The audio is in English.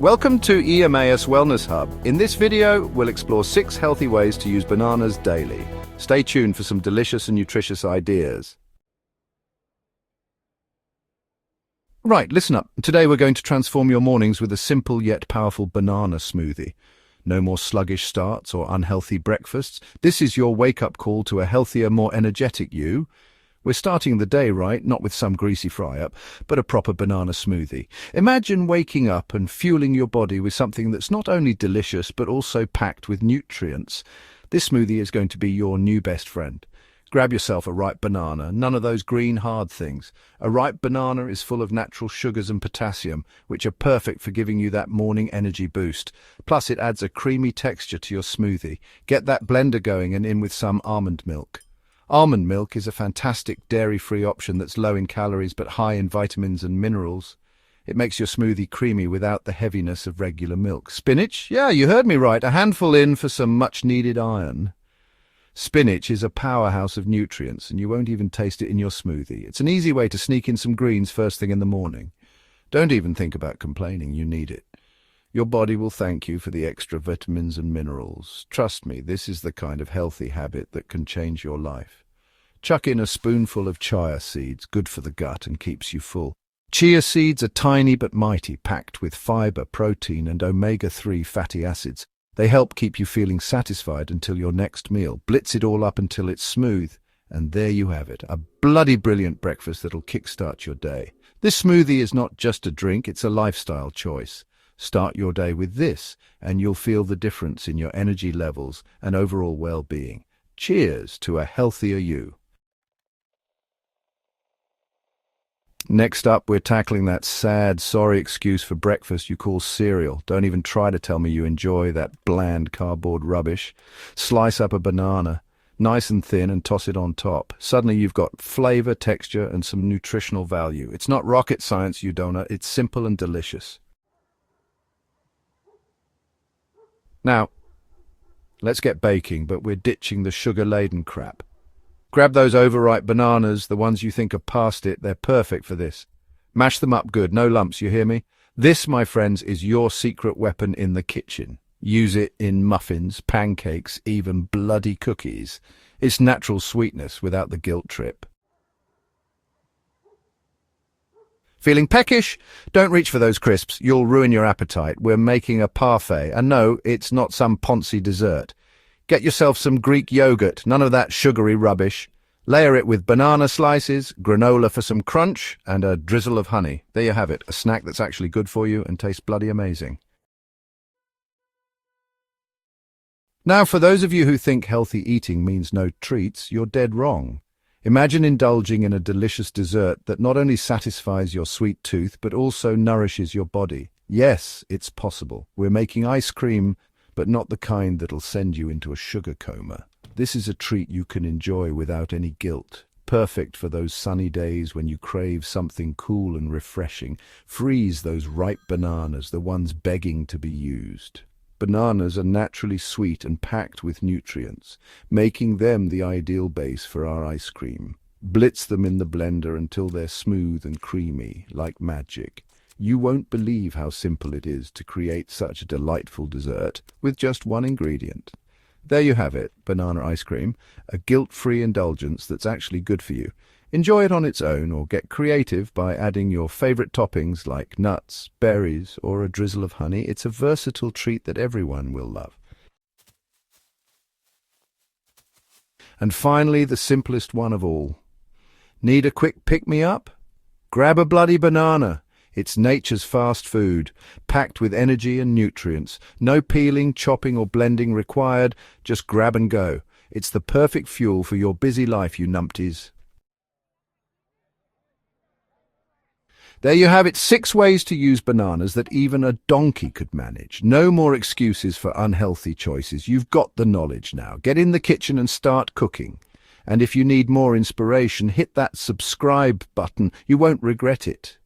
Welcome to Iemmaus Wellness Hub. In this video, we'll explore 6 healthy ways to use bananas daily. Stay tuned for some delicious and nutritious ideas. Right, listen up. Today we're going to transform your mornings with a simple yet powerful banana smoothie. No more sluggish starts or unhealthy breakfasts. This is your wake-up call to a healthier, more energetic you. We're starting the day right, not with some greasy fry-up, but a proper banana smoothie. Imagine waking up and fueling your body with something that's not only delicious, but also packed with nutrients. This smoothie is going to be your new best friend. Grab yourself a ripe banana, none of those green hard things. A ripe banana is full of natural sugars and potassium, which are perfect for giving you that morning energy boost. Plus, it adds a creamy texture to your smoothie. Get that blender going and in with some almond milk. Almond milk is a fantastic dairy-free option that's low in calories but high in vitamins and minerals. It makes your smoothie creamy without the heaviness of regular milk. Spinach? Yeah, you heard me right. A handful in for some much-needed iron. Spinach is a powerhouse of nutrients, and you won't even taste it in your smoothie. It's an easy way to sneak in some greens first thing in the morning. Don't even think about complaining. You need it. Your body will thank you for the extra vitamins and minerals. Trust me, this is the kind of healthy habit that can change your life. Chuck in a spoonful of chia seeds, good for the gut and keeps you full. Chia seeds are tiny but mighty, packed with fiber, protein, and omega-3 fatty acids. They help keep you feeling satisfied until your next meal. Blitz it all up until it's smooth, and there you have it, a bloody brilliant breakfast that'll kickstart your day. This smoothie is not just a drink, it's a lifestyle choice. Start your day with this, and you'll feel the difference in your energy levels and overall well-being. Cheers to a healthier you. Next up, we're tackling that sad, sorry excuse for breakfast you call cereal. Don't even try to tell me you enjoy that bland cardboard rubbish. Slice up a banana, nice and thin, and toss it on top. Suddenly you've got flavor, texture, and some nutritional value. It's not rocket science, you donut. It's simple and delicious. Now, let's get baking, but we're ditching the sugar-laden crap. Grab those overripe bananas, the ones you think are past it. They're perfect for this. Mash them up good, no lumps, you hear me? This, my friends, is your secret weapon in the kitchen. Use it in muffins, pancakes, even bloody cookies. It's natural sweetness without the guilt trip. Feeling peckish? Don't reach for those crisps. You'll ruin your appetite. We're making a parfait. And no, it's not some poncy dessert. Get yourself some Greek yogurt, none of that sugary rubbish. Layer it with banana slices, granola for some crunch, and a drizzle of honey. There you have it, a snack that's actually good for you and tastes bloody amazing. Now, for those of you who think healthy eating means no treats, you're dead wrong. Imagine indulging in a delicious dessert that not only satisfies your sweet tooth, but also nourishes your body. Yes, it's possible. We're making ice cream, but not the kind that'll send you into a sugar coma. This is a treat you can enjoy without any guilt. Perfect for those sunny days when you crave something cool and refreshing. Freeze those ripe bananas, the ones begging to be used. Bananas are naturally sweet and packed with nutrients, making them the ideal base for our ice cream. Blitz them in the blender until they're smooth and creamy, like magic. You won't believe how simple it is to create such a delightful dessert with just one ingredient. There you have it, banana ice cream, a guilt-free indulgence that's actually good for you. Enjoy it on its own or get creative by adding your favorite toppings like nuts, berries, or a drizzle of honey. It's a versatile treat that everyone will love. And finally, the simplest one of all. Need a quick pick-me-up? Grab a bloody banana. It's nature's fast food, packed with energy and nutrients. No peeling, chopping, or blending required. Just grab and go. It's the perfect fuel for your busy life, you numpties. There you have it, 6 ways to use bananas that even a donkey could manage. No more excuses for unhealthy choices. You've got the knowledge now. Get in the kitchen and start cooking. And if you need more inspiration, hit that subscribe button. You won't regret it.